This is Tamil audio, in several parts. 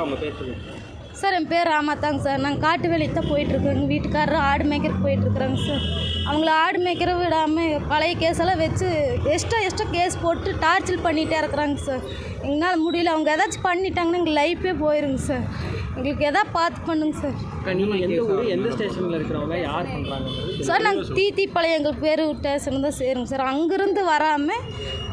அவங்க பேர் சொல்லுங்கள். சார் என் பேர் ராமாத்தாங்க சார். நாங்கள் காட்டு வேலைக்கு தான் போயிட்டுருக்கோம். எங்கள் வீட்டுக்காரர் ஆடு மேய்க்கிறதுக்கு போயிட்டுருக்குறாங்க சார். அவங்கள ஆடு மேய்க்கிற விடாமல் பழைய கேஸெல்லாம் வச்சு எக்ஸ்ட்ரா கேஸ் போட்டு டார்ச்சர் பண்ணிகிட்டே இருக்கிறாங்க சார். எங்களால் முடியல. அவங்க ஏதாச்சும் பண்ணிட்டாங்கன்னா எங்கள் லைஃபே போயிருங்க சார். எங்களுக்கு எதாவது பார்த்து பண்ணுங்க சார். நீங்கள் எந்த ஊர், எந்த ஸ்டேஷனில் இருக்கிறவங்க, யார் பண்ணுறாங்க சார்? நாங்கள் தீத்திப்பாளையம் எங்கள் பேர் ஸ்டேஷன் தான் சேருங்க சார். அங்கேருந்து வராமல்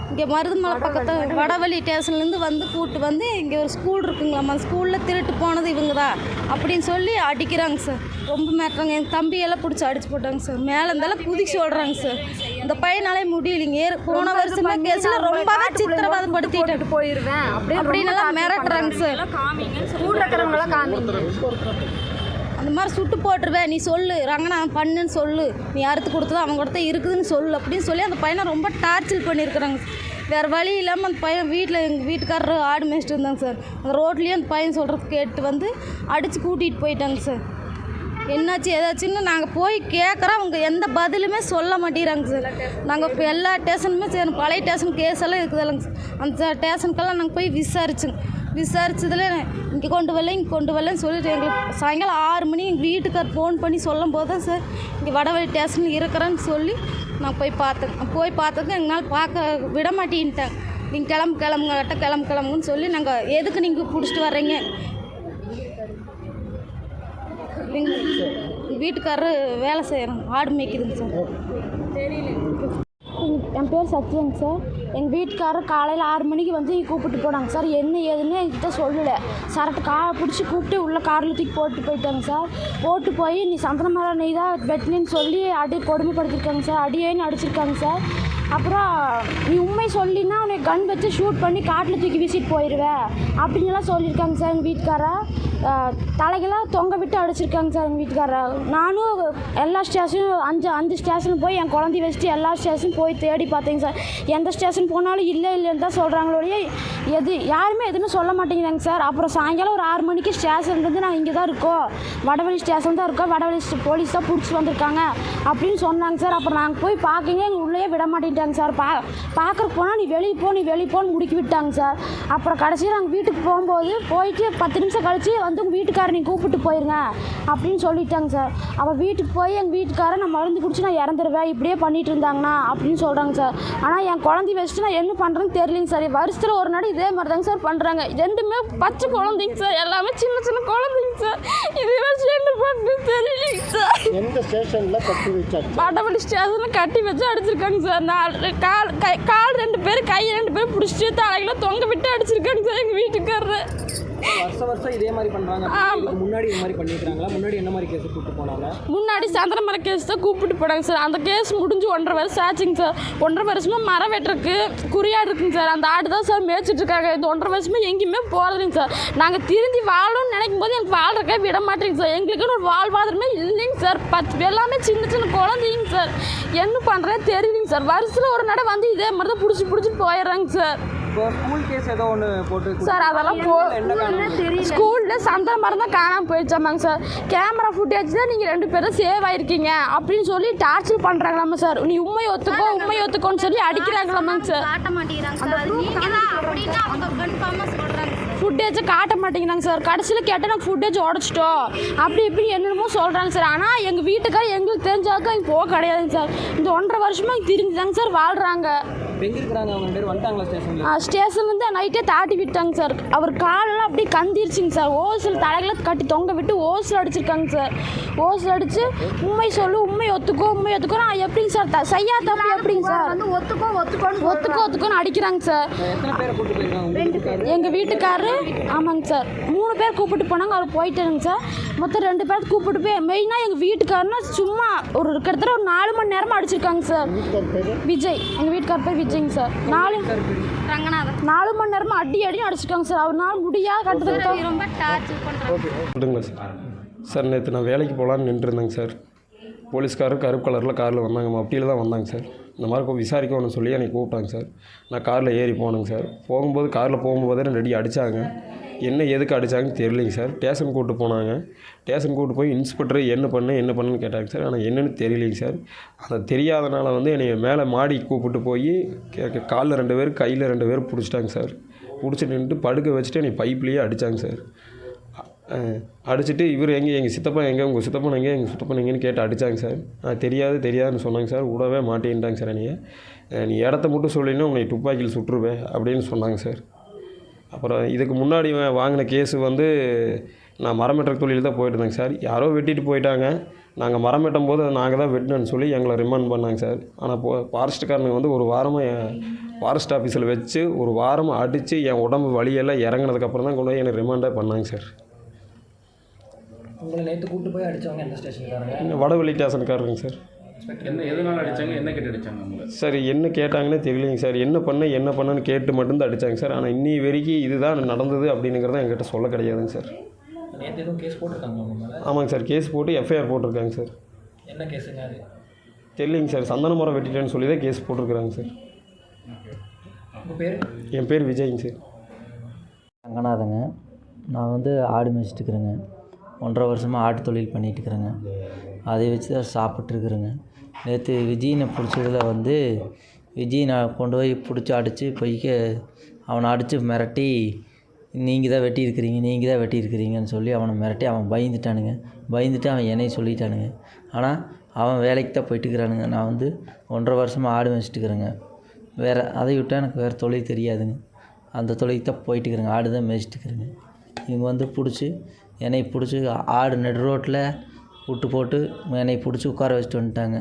இங்கே மருதுமலை பக்கத்தில் வடவழி ஸ்டேஷன்லேருந்து வந்து கூப்பிட்டு வந்து இங்கே ஒரு ஸ்கூல் இருக்குங்களாம்மா, அந்த ஸ்கூலில் திருட்டு போனது இவங்க தான் அப்படின்னு சொல்லி அடிக்கிறாங்க சார். ரொம்ப மேட்டுறாங்க. என் தம்பியெல்லாம் பிடிச்சி அடிச்சு போட்டாங்க சார். மேலே இருந்தாலும் குதிச்சு சொல்கிறாங்க சார். இந்த பையனாலே முடியலைங்க. போன வருஷமா கேஸில் ரொம்பவே சித்திரவதம் படுத்திட்டு போயிடுவேன் அப்படின்னெல்லாம் மிரட்டுறாங்க சார். அந்த மாதிரி சுட்டு போட்டுருவேன், நீ சொல்லு ரங்கனா பண்ணுன்னு சொல்லு, நீ அறுத்து கொடுத்தது அவங்க கொடுத்த இருக்குதுன்னு சொல்லு அப்படின்னு சொல்லி அந்த பையனை ரொம்ப டார்ச்சர் பண்ணியிருக்கிறாங்க. வேறு வழி இல்லாமல் அந்த பையன் வீட்டில் எங்கள் வீட்டுக்காரர் ஆடு மேய்ச்சிட்டு இருந்தாங்க சார். அந்த ரோட்லேயே அந்த பையன் சொல்கிறது கேட்டு வந்து அடித்து கூட்டிகிட்டு போயிட்டாங்க சார். என்னாச்சு ஏதாச்சுன்னு நாங்கள் போய் கேட்குறோம். அவங்க எந்த பதிலுமே சொல்ல மாட்டேங்கிறாங்க சார். நாங்கள் இப்போ எல்லா ஸ்டேஷனுமே சரி பழைய ஸ்டேஷன் கேஸ் எல்லாம் இருக்குது இல்லைங்க சார். அந்த ஸ்டேஷனுக்கெல்லாம் நாங்கள் போய் விசாரிச்சதில் இங்கே கொண்டு வரலன்னு சொல்லிட்டு எங்களுக்கு சாயங்காலம் 6 மணி எங்கள் வீட்டுக்கார் ஃபோன் பண்ணி சொல்லும் போது தான் சார் இங்கே வடவழி ஸ்டேஷனில் இருக்கிறேன்னு சொல்லி நான் போய் பார்த்தேன். எங்களால் பார்க்க விட மாட்டேன்ட்டாங்க. நீங்கள் கிளம்புங்கன்னு சொல்லி நாங்கள் எதுக்கு நீங்கள் பிடிச்சிட்டு வர்றீங்க? எங்கள் வீட்டுக்காரர் வேலை செய்கிறோம், ஆடு மேய்க்குதுங்க சார். என் பேர் சத்யங்க சார். எங்கள் வீட்டுக்காரர் காலையில் 6 மணிக்கு வந்து கூப்பிட்டு போனாங்க சார். என்ன ஏதுன்னு என்கிட்ட சொல்லலை. சரட்டு பிடிச்சி கூப்பிட்டு உள்ள காரில் தூக்கி போட்டு போயிட்டாங்க சார். போட்டு போய் நீ சந்தனமரம் நெய் தான் வெட்டினு சொல்லி கொடுமைப்படுத்திருக்காங்க சார். அடியேன்னு அடிச்சிருக்காங்க சார். அப்புறம் நீ உண்மை சொல்லினா உன்னை கன் வச்சு ஷூட் பண்ணி காட்டில் தூக்கி வீசிட்டு போயிடுவேன் அப்படின்லாம் சொல்லியிருக்காங்க சார். எங்கள் வீட்டுக்காரர் தலைகளாக தொங்க விட்டு அடிச்சிருக்காங்க சார். எங்கள் வீட்டுக்காரர் நானும் எல்லா ஸ்டேஷனும் 5 ஸ்டேஷன் போய் என் குழந்தைய வச்சுட்டு எல்லா ஸ்டேஷனும் போய் தேடி பார்த்தேங்க சார். எந்த ஸ்டேஷன் போனாலும் இல்லைன்னு தான் சொல்கிறாங்களோடைய யாருமே எதுவுமே சொல்ல மாட்டேங்கிறாங்க சார். அப்புறம் சாயங்காலம் ஒரு 6 மணிக்கு ஸ்டேஷன்லேருந்து நாங்கள் இங்கே தான் இருக்கோம், வடவழி ஸ்டேஷன் தான் இருக்கோம், வடவழி போலீஸ் தான் பிடிச்சி வந்திருக்காங்க அப்படின்னு சொன்னாங்க சார். அப்புறம் நாங்கள் போய் பார்க்கங்க, எங்கள் உள்ளே விட மாட்டேங்கிட்டாங்க சார். பார்க்குறக்கு போனால் நீ வெளியே போன்னு முடுக்கி விட்டாங்க சார். அப்புறம் கடைசியில் நாங்கள் வீட்டுக்கு போயிட்டு 10 நிமிஷம் கழிச்சு வந்து உங்கள் வீட்டுக்காரர் நீ கூப்பிட்டு போயிருங்க அப்படின்னு சொல்லிட்டாங்க சார். அவள் வீட்டுக்கு போய் எங்கள் வீட்டுக்காரர் நான் மருந்து குடிச்சு நான் இறந்துருவேன் இப்படியே பண்ணிட்டு இருந்தாங்கண்ணா அப்படின்னு சொல்கிறாங்க சார். ஆனால் என் குழந்தைய வச்சுட்டு நான் என்ன பண்ணுறேன்னு தெரியலைங்க சார். வருஷத்தில் ஒரு நாள் இதே மாதிரி தாங்க சார் பண்ணுறாங்க. 2மே பச்சை குழந்தைங்க சார், எல்லாமே சின்ன குழந்தைங்க சார். இதே வச்சு என்ன பண்ணுறேன்னு தெரியலைங்க சார். எந்த ஸ்டேஷனில் கட்டி வச்சாங்க? வடவழி ஸ்டேஷனில் கட்டி வச்சு அடிச்சிருக்காங்க சார். கால் 2 பேர் கை 2 பேர் பிடிச்சிட்டு தலைகளை தொங்க விட்டு அடிச்சிருக்காங்க சார் எங்கள் வீட்டுக்காரர். வருஷம் இதே மாதிரி பண்ணுறாங்க. முன்னாடி இது மாதிரி பண்ணிக்கிறாங்களா? முன்னாடி என்ன மாதிரி கேஸ் கூப்பிட்டு போனாங்க? முன்னாடி சந்திரமர கேஸ் தான் கூப்பிட்டு போனாங்க சார். அந்த கேஸ் முடிஞ்சு 1.5 வருஷம் ஆச்சுங்க சார். 1.5 வருஷமாக மரம் வெட்டுறதுக்கு குறியாடு இருக்குங்க சார். அந்த ஆடு தான் சார் மேய்ச்சிட்டு இருக்காங்க. இந்த 1.5 வருஷமாக எங்கேயுமே போகிறதுங்க சார். நாங்கள் திருந்தி வாழணும்னு நினைக்கும் போது எனக்கு வாழ்றக்கே விட மாட்டேங்க சார். எங்களுக்குன்னு ஒரு வாழ்வாதாரமே இல்லைங்க சார். 10 எல்லாமே சின்ன குழந்தைங்க சார். என்ன பண்ணுறேன் தெரியலைங்க சார். வருஷத்தில் ஒரு நடை வந்து இதே மாதிரி தான் பிடிச்சிட்டு போயிடுறாங்க சார். ஸ்கூல் கேஸ் ஏதோ ஒன்று போட்டு சார் அதெல்லாம் ஸ்கூலில் சந்தன மரம் தான் காணாமல் போயிடுச்சாமாங்க சார். கேமரா ஃபுட்டேஜ் தான் நீங்கள் 2 பேரும் சேவ் ஆகிருக்கீங்க அப்படின்னு சொல்லி டார்ச்சர் பண்ணுறாங்களாமா சார். நீ உண்மை ஒத்துக்கோன்னு சொல்லி அடிக்கிறாங்களாமாங்க சார். ஃபுட்டேஜை காட்ட மாட்டேங்கிறாங்க சார். கடைசியில் கேட்டால் நாங்கள் ஃபுட்டேஜ் உடச்சிட்டோம் அப்படி இப்படி என்னென்னமோ சொல்கிறாங்க சார். ஆனால் எங்கள் வீட்டுக்கார் எங்களுக்கு தெரிஞ்சாக்க இங்கே போக கிடையாதுங்க சார். இந்த 1.5 வருஷமாக இங்கே தெரிஞ்சுதாங்க சார் வாழ்கிறாங்க. ஸ்டேஷன்லேருந்து நைட்டே தாட்டி விட்டாங்க சார். அவர் காலெல்லாம் அப்படியே கந்திருச்சுங்க சார். ஓசில் தலைகளை கட்டி தொங்க விட்டு ஓசில் அடிச்சிருக்காங்க சார். ஓசில் அடித்து உண்மை ஒத்துக்கோ நான் எப்படிங்க சார் செய்யா தப்பு எப்படிங்க சார் ஒத்துக்கோன்னு அடிக்கிறாங்க சார். எங்கள் வீட்டுக்காரரு ஆமாங்க சார் 3 பேர் கூப்பிட்டு போனாங்க. அவர் போயிட்டாருங்க சார். மொத்தம் 2 பேர் கூப்பிட்டு போய் மெயினாக எங்கள் வீட்டுக்காரனா சும்மா கிட்டத்தட்ட ஒரு 4 மணி நேரமாக அடிச்சிருக்காங்க சார். விஜய் எங்கள் வீட்டுக்கார் பேர் விஜய்ங்க சார். 4 மணி நேரமாக அடி அடிச்சிருக்காங்க சார். அவர்னால முடியாது கட்டுறதுக்கு ரொம்ப டார்ச்சர் பண்ணுறாங்க சார். நேற்று நான் வேலைக்கு போகலான்னு நின்றுருந்தேங்க சார். போலீஸ்காரர் கருப்பு கலரில் காரில் வந்தாங்க, மப்டியில் தான் வந்தாங்க சார். இந்த மாதிரி விசாரிக்கணும்னு சொல்லி என்னை கூப்பிட்டாங்க சார். நான் காரில் ஏறி போனேங்க சார். காரில் போகும்போதே 2 அடி அடித்தாங்க. என்ன எதுக்கு அடித்தாங்கன்னு தெரியலைங்க சார். ஸ்டேஷன் கூப்பிட்டு போனாங்க. ஸ்டேஷன் கூப்பிட்டு போய் இன்ஸ்பெக்டர் என்ன பண்ணுன்னு கேட்டாங்க சார். ஆனால் என்னென்னு தெரியலைங்க சார். அதை தெரியாதனால என்னை மேலே மாடி கூப்பிட்டு போய் காலில் 2 பேர் கையில் 2 பேர் பிடிச்சிட்டாங்க சார். பிடிச்சி நின்றுட்டு படுக்க வச்சுட்டு என்னை பைப்லேயே அடித்தாங்க சார். அடிச்சுட்டு இவர் எங்கள் சித்தப்பா எங்கே, உங்கள் சித்தப்பன் எங்கே, எங்கள் சித்தப்பன் எங்கேன்னு கேட்டு அடித்தாங்க சார். தெரியாதுன்னு சொன்னாங்க சார். விடவே மாட்டேன்ட்டாங்க சார். நீ இடத்த மட்டும் சொல்லினா உன்னை துப்பாக்கியில் சுட்டுருவேன் அப்படின்னு சொன்னாங்க சார். அப்புறம் இதுக்கு முன்னாடி வாங்கின கேஸு வந்து நான் மரம் வெட்டுற தொழில் தான் போயிட்டு இருந்தேங்க சார். யாரோ வெட்டிட்டு போயிட்டாங்க. நாங்கள் மரம் வெட்டும் போது நாங்கள் தான் வெட்டினோன்னு சொல்லி எங்களை ரிமாண்ட் பண்ணாங்க சார். ஆனால் ஃபாரஸ்ட்டுக்காரனுங்க வந்து ஒரு வாரமாக ஃபாரஸ்ட் ஆஃபீஸில் வச்சு ஒரு வாரமாக அடித்து என் உடம்பு வலியெல்லாம் இறங்கினதுக்கப்புறம் தான் கொண்டு போய் என்னை ரிமாண்டே பண்ணாங்க சார். உங்களை நேற்று கூப்பிட்டு போய் அடித்தவங்க எந்த ஸ்டேஷனுக்காரங்க? வடவள்ளி ஸ்டேஷனுக்காரங்க சார். எதனால் அடித்தாங்க, என்ன கேட்டு அடித்தாங்க உங்களை? சார் என்ன கேட்டாங்கன்னே தெரியலைங்க சார். என்ன பண்ணேன்னு கேட்டு மட்டும்தான் அடித்தாங்க சார். ஆனால் இன்னி வரைக்கும் இதுதான் நடந்தது அப்படிங்கிறத என்கிட்ட சொல்ல கிடையாதுங்க சார். நேற்று எதுவும் கேஸ் போட்டிருக்காங்க உங்க மேலே? ஆமாங்க சார், கேஸ் போட்டு எஃப்ஐஆர் போட்டிருக்காங்க சார். என்ன கேஸுங்க அது? தெரியலைங்க சார். சந்தன மரம் வெட்டிட்டேன்னு சொல்லி தான் கேஸ் போட்டிருக்கிறாங்க சார். உங்கள் பேர்? என் பேர் விஜய்ங்க சார். ரங்கநாதங்க. நான் வந்து ஆடு மேய்ச்சிட்டுருக்குறேங்க. 1.5 வருஷமாக ஆட்டு தொழில் பண்ணிகிட்டுருக்குறேங்க. அதை வச்சு தான் சாப்பிட்ருக்குறேங்க. நேற்று விஜயனை பிடிச்சதில் வந்து விஜய் நான் கொண்டு போய் பிடிச்சி அடித்து அவனை அடித்து மிரட்டி நீங்கள் தான் வெட்டியிருக்கிறீங்கன்னு சொல்லி அவனை மிரட்டி அவன் பயந்துட்டு அவன் என்னை சொல்லிட்டானுங்க. ஆனால் அவன் வேலைக்கு தான் போயிட்டுருக்கிறானுங்க. நான் வந்து 1.5 வருஷமாக ஆடு மேய்ச்சிட்டுருக்குறேங்க. அதை விட்டால் எனக்கு வேறு தொழில் தெரியாதுங்க. அந்த தொழிலுக்கு தான் போயிட்டுருக்குறேங்க. ஆடு தான் மேய்ச்சிட்டுருக்குறேங்க. இவங்க வந்து என்னை பிடிச்சி ஆடு நடு ரோட்டில் விட்டு போட்டு என்னை பிடிச்சி உட்கார வச்சுட்டு வந்துட்டாங்க.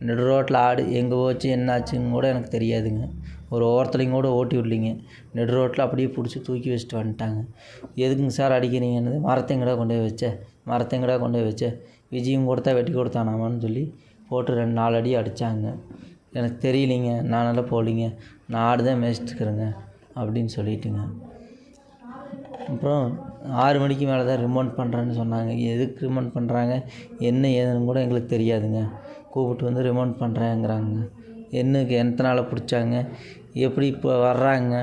நடு ரோட்டில் ஆடு எங்கே போச்சு என்னாச்சுன்னு கூட எனக்கு தெரியாதுங்க. ஒரு ஓரத்துலையும் கூட ஓட்டி விடலிங்க. நடு ரோட்டில் அப்படியே பிடிச்சி தூக்கி வச்சுட்டு வந்துட்டாங்க. எதுக்குங்க சார் அடிக்கிறீங்கன்னு, மரத்தைங்கடா கொண்டு போய் வச்ச விஜயும் கொடுத்தா வெட்டி கொடுத்தானாமான்னு சொல்லி போட்டு 2-4 அடி அடித்தாங்க. எனக்கு தெரியலிங்க, நானெல்லாம் போகலிங்க, நான் ஆடு தான் மேய்ச்சிட்டுருக்குறேங்க அப்படின்னு சொல்லிட்டுங்க. அப்புறம் 6 மணிக்கு மேலே தான் ரிமாண்ட் பண்ணுறேன்னு சொன்னாங்க. எதுக்கு ரிமாண்ட் பண்ணுறாங்க என்ன ஏதுன்னு கூட எங்களுக்கு தெரியாதுங்க. கூப்பிட்டு வந்து ரிமாண்ட் பண்ணுறேங்கிறாங்க. எத்தனை நாளாக பிடிச்சாங்க, எப்படி இப்போ வர்றாங்க,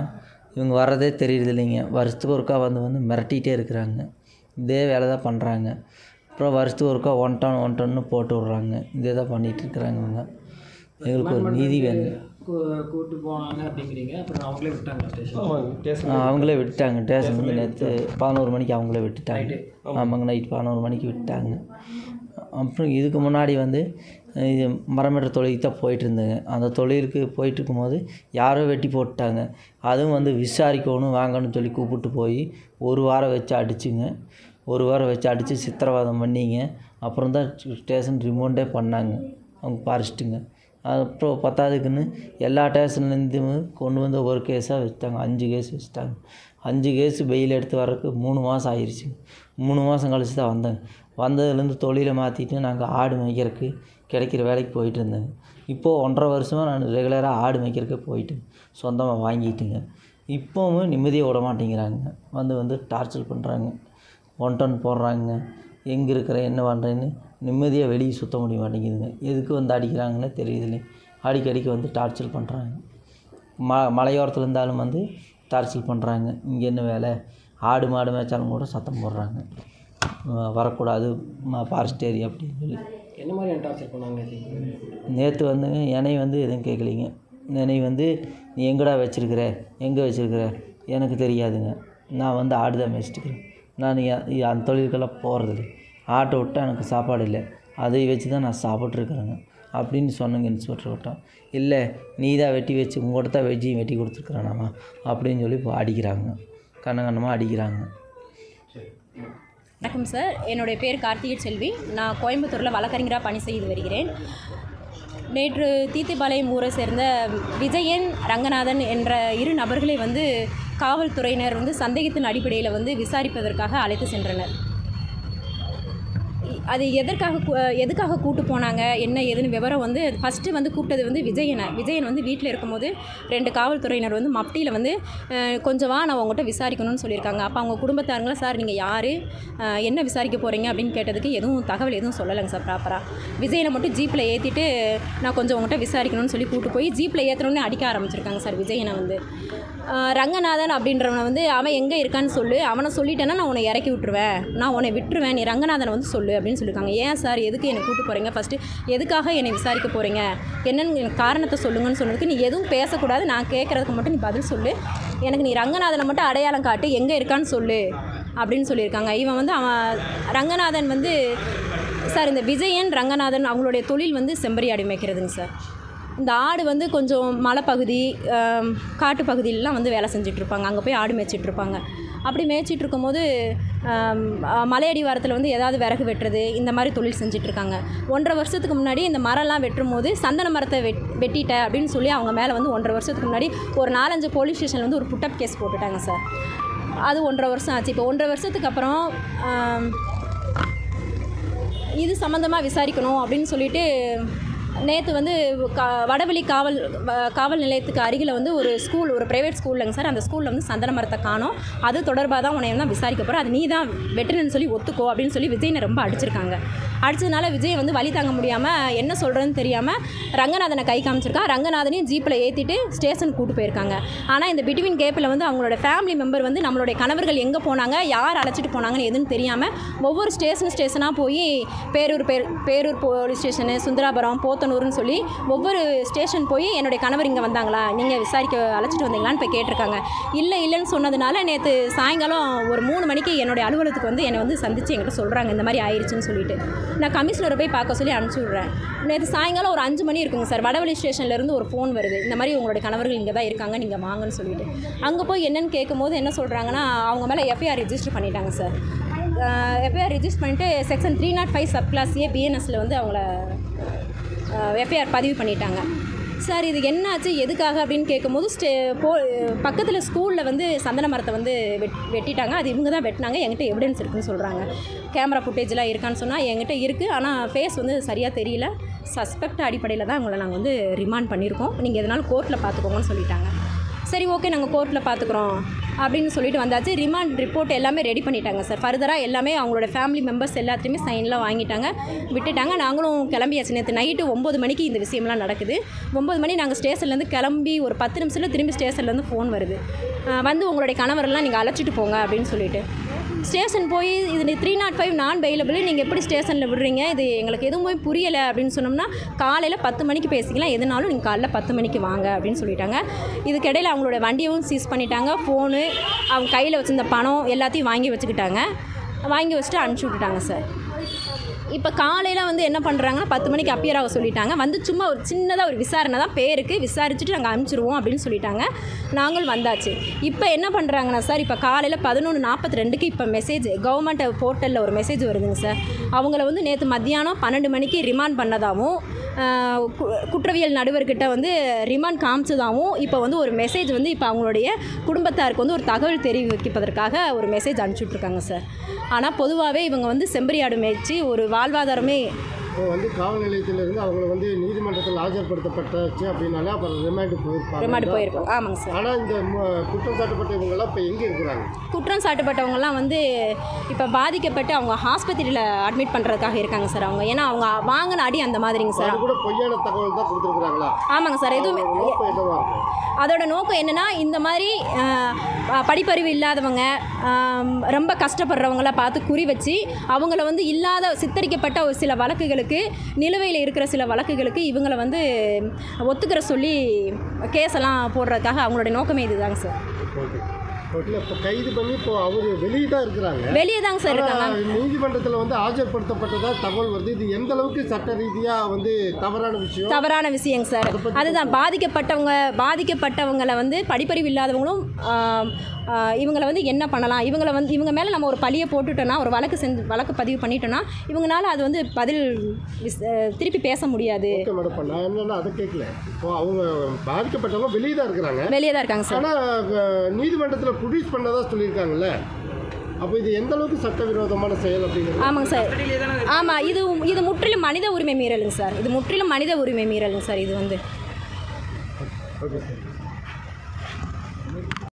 இவங்க வர்றதே தெரியுது இல்லைங்க. வருஷத்துக்கு ஒருக்கா வந்து மிரட்டிகிட்டே இருக்கிறாங்க. இதே வேலை தான் பண்ணுறாங்க. அப்புறம் வருஷத்துக்கு ஒருக்கா 1 டன்னு போட்டு விட்றாங்க. இதே தான் பண்ணிகிட்டு இருக்கிறாங்க இவங்க. எங்களுக்கு ஒரு நீதி வேணும். கூப்பிட்டு போனாங்க அப்படிங்கிறீங்க. அப்புறம் அவங்களே விட்டாங்க ஸ்டேஷன்? அவங்களே விட்டாங்க. ஸ்டேஷன் வந்து நேற்று 11 மணிக்கு அவங்களே விட்டுட்டாங்க. ஆமாங்க, நைட் 11 மணிக்கு விட்டாங்க. அப்புறம் இதுக்கு முன்னாடி வந்து இது மரம் வெட்டுற தொழிலுக்கு தான் போயிட்டுருந்தேங்க. அந்த தொழிலுக்கு போயிட்டுருக்கும்போது யாரோ வெட்டி போட்டுட்டாங்க. அதுவும் வந்து விசாரிக்கணும் வாங்கன்னு சொல்லி கூப்பிட்டு போய் 1 வாரம் வச்சு அடிச்சுங்க. 1 வாரம் வச்சு அடித்து சித்திரவதை பண்ணிங்க. அப்புறம் தான் ஸ்டேஷன் ரிமாண்டே பண்ணாங்க அவங்க ஃபாரஸ்ட்டுங்க. அப்புறம் 10ஆவதுக்குன்னு எல்லா ஸ்டேஷன்லேருந்தும் கொண்டு வந்து ஒரு கேஸாக வச்சுட்டாங்க. 5 கேஸ் வச்சுட்டாங்க. 5 கேஸு பெயில் எடுத்து வர்றதுக்கு 3 மாதம் ஆயிடுச்சுங்க. 3 மாதம் கழிச்சு தான் வந்தேங்க. வந்ததுலேருந்து தொழிலை மாற்றிட்டு நாங்கள் ஆடு மேய்க்கிறதுக்கு கிடைக்கிற வேலைக்கு போயிட்டு இருந்தேங்க. இப்போது 1.5 வருஷமாக நான் ரெகுலராக ஆடு மேய்க்கிறதுக்கு போயிட்டு சொந்தமாக வாங்கிட்டுங்க. இப்போவும் நிம்மதியாக விட மாட்டேங்கிறாங்க. வந்து டார்ச்சர் பண்ணுறாங்க. 1 டன் போடுறாங்க. எங்கே இருக்கிற என்ன பண்ணுறேன்னு நிம்மதியாக வெளியே சுற்ற முடிய மாட்டேங்குதுங்க. எதுக்கு வந்து அடிக்கிறாங்கன்னு தெரியுதுல்லை. அடிக்கடிக்கு வந்து டார்ச்சர் பண்ணுறாங்க. மலையோரத்தில் இருந்தாலும் வந்து டார்ச்சர் பண்ணுறாங்க. இங்கே என்ன வேலை, ஆடு மாடு மேய்ச்சாலும் கூட சத்தம் போடுறாங்க, வரக்கூடாது ஃபாரஸ்ட் ஏரியா அப்படின்னு சொல்லி. என்ன மாதிரியான டார்ச்சர் பண்ணாங்க? நேற்று வந்து என்னை வந்து எதுவும் கேட்கலிங்க. என்னை வந்து நீ எங்கடா வச்சுருக்கிற, எங்கே வச்சுருக்கிற எனக்கு தெரியாதுங்க. நான் வந்து ஆடு தான் மேய்ச்சிட்டுக்கிறேன். நான் அந்த தொழிலுக்கெல்லாம் போகிறதில்லை. ஆட்டை விட்டால் எனக்கு சாப்பாடு இல்லை, அதை வச்சு தான் நான் சாப்பிட்ருக்குறேங்க அப்படின்னு சொன்னங்க இன்ஸ்பெக்டர் விட்டோம். இல்லை நீ தான் வெட்டி வச்சு உங்கள்கிட்ட தான் வெட்டி கொடுத்துருக்குறானாமா அப்படின்னு சொல்லி இப்போ அடிக்கிறாங்க. கண்ணமாக அடிக்கிறாங்க. வணக்கம் சார், என்னுடைய பேர் கார்த்திகை செல்வி. நான் கோயம்புத்தூரில் வழக்கறிஞராக பணி செய்து வருகிறேன். நேற்று தீத்திபாளையம் ஊரை சேர்ந்த விஜயன், ரங்கநாதன் என்ற 2 நபர்களை வந்து காவல்துறையினர் வந்து சந்தேகத்தின் அடிப்படையில் வந்து விசாரிப்பதற்காக அழைத்து சென்றனர். அது எதுக்காக கூப்பிட்டு போனாங்க என்ன ஏதுன்னு விவரம் வந்து ஃபஸ்ட்டு வந்து கூப்பிட்டது வந்து விஜயன் வந்து வீட்டில் இருக்கும்போது 2 காவல்துறையினர் வந்து மப்டியில் வந்து கொஞ்சம் வா நான் உங்கள்கிட்ட விசாரிக்கணும்னு சொல்லியிருக்காங்க. அப்போ அவங்க குடும்பத்தாருங்களா, சார் நீங்கள் யார், என்ன விசாரிக்க போகிறீங்க அப்படின்னு கேட்டதுக்கு தகவல் எதுவும் சொல்லலைங்க சார் ப்ராப்பராக. விஜயனை மட்டும் ஜீப்பில் ஏற்றிட்டு நான் கொஞ்சம் உங்கள்கிட்ட விசாரிக்கணும்னு சொல்லி கூப்பிட்டு போய் ஜீப்பில் ஏற்றணுன்னு அடிக்க ஆரம்பிச்சிருக்காங்க சார் விஜயனை வந்து. ரங்கநாதன் அப்படின்றவனை வந்து அவன் எங்கே இருக்கான்னு சொல்லு, அவனை சொல்லிட்டேன்னா நான் உன்னை இறக்கி விட்டுருவேன், நான் உன்னை விட்டுருவேன், நீ ரங்கநாதனை வந்து சொல்லு அப்படின்னு சொல்லியிருக்காங்க. ஏன் சார் எதுக்கு என்னை கூப்பிட்டு போகிறீங்க, ஃபஸ்ட்டு எதுக்காக என்னை விசாரிக்க போகிறீங்க, என்னென்னு காரணத்தை சொல்லுங்கன்னு சொன்னதுக்கு நீ எதுவும் பேசக்கூடாது, நான் கேட்குறதுக்கு மட்டும் நீ பதில் சொல்லு, எனக்கு நீ ரங்கநாதனை மட்டும் அடையாளம் காட்டு, எங்கே இருக்கான்னு சொல்லு அப்படின்னு சொல்லியிருக்காங்க. இவன் வந்து ரங்கநாதன் வந்து சார் இந்த விஜயன் ரங்கநாதன் அவங்களுடைய தொழில் வந்து செம்பரி ஆடு மேய்க்கிறதுங்க சார். இந்த ஆடு வந்து கொஞ்சம் மலைப்பகுதி காட்டு பகுதியிலலாம் வந்து வேலை செஞ்சிட்ருப்பாங்க. அங்கே போய் ஆடு மேய்ச்சிட்ருப்பாங்க. அப்படி மேய்ச்சிட்டு இருக்கும்போது மலையடி வாரத்தில் வந்து ஏதாவது விறகு வெட்டுறது இந்த மாதிரி தொழில் செஞ்சிட்ருக்காங்க. 1.5 வருஷத்துக்கு முன்னாடி இந்த மரம்லாம் வெட்டும் போது சந்தன மரத்தை வெட்டிட்ட அப்படின்னு சொல்லி அவங்க மேலே வந்து 1.5 வருஷத்துக்கு முன்னாடி ஒரு 4-5 போலீஸ் ஸ்டேஷனில் வந்து ஒரு புட்டப் கேஸ் போட்டுட்டாங்க சார். அது 1.5 வருஷம் ஆச்சு. இப்போ 1.5 வருஷத்துக்கு அப்புறம் இது சம்மந்தமாக விசாரிக்கணும் அப்படின்னு சொல்லிட்டு நேற்று வந்து வடவெளி காவல் நிலையத்துக்கு அருகில் வந்து ஒரு ஸ்கூல், ஒரு ப்ரைவேட் ஸ்கூல்லங்க சார். அந்த ஸ்கூலில் வந்து சந்தன மரத்தை காணோம். அது தொடர்பாக தான் உன்னை தான் விசாரிக்க போகிறோம். அது நீ தான் வெட்டுறன்னு சொல்லி ஒத்துக்கோ அப்படின்னு சொல்லி விஜயனை ரொம்ப அடிச்சிருக்காங்க. அடிச்சதுனால விஜய் வந்து வழி தாங்க முடியாமல் என்ன சொல்கிறதுன்னு தெரியாமல் ரங்கநாதனை கை காமிச்சிருக்கா. ரங்கநாதனையும் ஜீப்பில் ஏற்றிட்டு ஸ்டேஷனுக்கு கூட்டு போயிருக்காங்க. ஆனால் இந்த பிட்வீன் கேப்பில் வந்து அவங்களோட ஃபேமிலி மெம்பர் வந்து நம்மளுடைய கணவர்கள் எங்கே போனாங்க, யார் அழைச்சிட்டு போனாங்கன்னு எதுன்னு தெரியாமல் ஒவ்வொரு ஸ்டேஷனாக போய் பேரூர் போலீஸ் ஸ்டேஷனு, சுந்தராபுரம், போத்தனூர்னு சொல்லி ஒவ்வொரு ஸ்டேஷன் போய் என்னுடைய கணவர் இங்கே வந்தாங்களா, நீங்கள் விசாரிக்க அழைச்சிட்டு வந்தீங்களான்னு போய் கேட்டிருக்காங்க. இல்லைன்னு சொன்னதுனால நேற்று சாயங்காலம் ஒரு 3 மணிக்கு என்னுடைய அலுவலகத்துக்கு வந்து என்னை வந்து சந்தித்து என்கிட்ட சொல்கிறாங்க இந்த மாதிரி ஆயிடுச்சுன்னு சொல்லிட்டு. நான் கமிஷனரை போய் பார்க்க சொல்லி அனுப்பிச்சி விட்றேன். நேற்று சாயங்காலம் ஒரு 5 மணி இருக்குங்க சார். வடவெளி ஸ்டேஷன்லேருந்து ஒரு ஃபோன் வருது, இந்த மாதிரி உங்களுடைய கணவர்கள் இங்கே தான் இருக்காங்க, நீங்கள் வாங்கன்னு சொல்லிட்டு. அங்கே போய் என்னென்னு கேட்கும்போது என்ன சொல்கிறாங்கன்னா அவங்க மேலே எஃப்ஐஆர் ரெஜிஸ்டர் பண்ணிட்டாங்க சார். எஃப்ஐஆர் ரெஜிஸ்டர் பண்ணிவிட்டு செக்ஷன் 305 சப் கிளாஸ் ஏ பிஎன்எஸில் வந்து அவங்கள எஃப்ஐஆர் பதிவு பண்ணிட்டாங்க சார். இது என்னாச்சு எதுக்காக அப்படின்னு கேட்கும்போது பக்கத்தில் ஸ்கூலில் வந்து சந்தன மரத்தை வந்து வெட்டிட்டாங்க. அது இவங்க தான் வெட்டினாங்க, என்கிட்ட எவிடன்ஸ் இருக்குதுன்னு சொல்கிறாங்க. கேமரா ஃபுட்டேஜெலாம் இருக்கான்னு சொன்னால் என்கிட்ட இருக்குது. ஆனால் ஃபேஸ் வந்து சரியாக தெரியல. சஸ்பெக்ட் அடிப்படையில் தான் அவங்கள நாங்கள் வந்து ரிமாண்ட் பண்ணியிருக்கோம். நீங்கள் எதனாலும் கோர்ட்டில் பார்த்துக்கோங்கன்னு சொல்லிட்டாங்க. சரி ஓகே நாங்கள் கோர்ட்டில் பார்த்துக்குறோம் அப்படின்னு சொல்லிட்டு வந்தாச்சு. ரிமாண்ட் ரிப்போர்ட் எல்லாமே ரெடி பண்ணிட்டாங்க சார். ஃபர்தராக எல்லாமே அவங்களோட ஃபேமிலி மெம்பர்ஸ் எல்லாத்தையுமே சைன்லாம் வாங்கிட்டாங்க, விட்டுட்டாங்க. நாங்களும் கிளம்பியாச்சு. நேற்று நைட்டு 9 மணிக்கு இந்த விஷயம்லாம் நடக்குது. 9 மணி நாங்கள் ஸ்டேஷன்லேருந்து கிளம்பி ஒரு 10 நிமிஷத்தில் திரும்பி ஸ்டேஷன்லேருந்து ஃபோன் வருது, வந்து உங்களுடைய கணவரெல்லாம் நீங்கள் அழைச்சிட்டு போங்க அப்படின்னு சொல்லிட்டு. ஸ்டேஷன் போய் இது 305 நான் பெயிலபிள், நீங்கள் எப்படி ஸ்டேஷனில் விடுறீங்க, இது எங்களுக்கு எதுவுமே புரியலை அப்படின்னு சொன்னோம்னா காலையில் 10 மணிக்கு பேசிக்கலாம், எதுனாலும் நீங்கள் காலைல 10 மணிக்கு வாங்க அப்படின்னு சொல்லிட்டாங்க. இதுக்கிடையில் அவங்களோட வண்டியவும் சீஸ் பண்ணிட்டாங்க, ஃபோனு, அவங்க கையில் வச்சுருந்த பணம் எல்லாத்தையும் வாங்கி வச்சுக்கிட்டாங்க. வாங்கி வச்சுட்டு அனுப்பிச்சி விட்டுட்டாங்க சார். இப்போ காலையில் வந்து என்ன பண்ணுறாங்கன்னா 10 மணிக்கு அப்பியர் ஆக சொல்லிட்டாங்க. வந்து சும்மா ஒரு சின்னதாக ஒரு விசாரணை தான், பேருக்கு விசாரிச்சுட்டு நாங்கள் அனுப்பிச்சிடுவோம் அப்படின்னு சொல்லிட்டாங்க. நாங்கள் வந்தாச்சு. இப்போ என்ன பண்ணுறாங்கன்னா சார், இப்போ காலையில் 11:42க்கு இப்போ மெசேஜ் கவர்மெண்ட் போர்ட்டலில் ஒரு மெசேஜ் வருதுங்க சார். அவங்கள வந்து நேற்று மத்தியானம் 12 மணிக்கு ரிமாண்ட் பண்ணதாகவும் குற்றவியல் நடுவர்கிட்ட வந்து ரிமாண்ட் காமிச்சதாகவும் இப்போ வந்து ஒரு மெசேஜ் வந்து இப்போ அவங்களுடைய குடும்பத்தாருக்கு வந்து ஒரு தகவல் தெரிவிப்பதற்காக ஒரு மெசேஜ் அனுப்பிச்சுட்ருக்காங்க சார். ஆனால் பொதுவாகவே இவங்க வந்து செம்பரி ஆடு மேய்ச்சி ஒரு வாழ்வாதாரமே இப்போ வந்து காவல் நிலையத்திலிருந்து அவங்களை வந்து நீதிமன்றத்தில் ஆஜர்படுத்தப்பட்டாச்சு அப்படின்னாலே அப்புறம் ரிமாண்டு போயிருக்கோம். ஆமாங்க சார். ஆனால் இந்த குற்றம் சாட்டப்பட்டவங்கெல்லாம் இப்போ எங்கே இருக்கிறாங்க? குற்றம் சாட்டப்பட்டவங்கலாம் வந்து இப்போ பாதிக்கப்பட்டு அவங்க ஹாஸ்பத்திரியில் அட்மிட் பண்ணுறதுக்காக இருக்காங்க சார். அவங்க ஏன்னா அவங்க வாங்கின அடி அந்த மாதிரிங்க சார். கூட பொய்யான தகவல் தான் கொடுத்துருக்குறாங்களா? ஆமாங்க சார். எதுவுமே அதோட நோக்கம் என்னென்னா இந்த மாதிரி படிப்பறிவு இல்லாதவங்க ரொம்ப கஷ்டப்படுறவங்கள பார்த்து குறி வச்சு அவங்கள வந்து இல்லாத சித்தரிக்கப்பட்ட ஒரு சில வழக்குகளுக்கு, நிலுவையில் இருக்கிற சில வழக்குகளுக்கு இவங்களை வந்து ஒத்துக்கிற சொல்லி கேஸெல்லாம் போடுறதுக்காக அவங்களுடைய நோக்கமே இதுதாங்க சார். இப்போ கைது பண்ணி இப்போ அவர் வெளியே தான் இருக்கிறாங்க. வெளியே தாங்க சார் இருக்காங்க. நீதிமன்றத்தில் வந்து ஆஜர்படுத்தப்பட்டதா தகவல் வருது. இது எந்த அளவுக்கு சட்ட ரீதியாக வந்து தவறான விஷயங்க சார். அதுதான் பாதிக்கப்பட்டவங்களை வந்து படிப்பறிவு இல்லாதவங்களும் இவங்களை வந்து என்ன பண்ணலாம், இவங்க மேலே நம்ம ஒரு பழியை போட்டுட்டோன்னா, ஒரு வழக்கு பதிவு பண்ணிட்டோன்னா இவங்களால அது வந்து பதில் திருப்பி பேச முடியாது. மேடம் நான் என்னென்னா அதை கேட்கல. இப்போ அவங்க பாதிக்கப்பட்டவங்க வெளியே தான் இருக்காங்க சார். ஆனால் நீதிமன்றத்தில் ப்ரொடியூஸ் பண்ணதா சொல்லியிருக்காங்கல்ல, அப்போ இது எந்த அளவுக்கு சட்டவிரோதமான செயல் அப்படிங்கிறது? ஆமாங்க சார். ஆமாம், இது முற்றிலும் மனித உரிமை மீறலுங்க சார். இது முற்றிலும் மனித உரிமை மீறலுங்க சார். இது வந்து ஓகே சார்.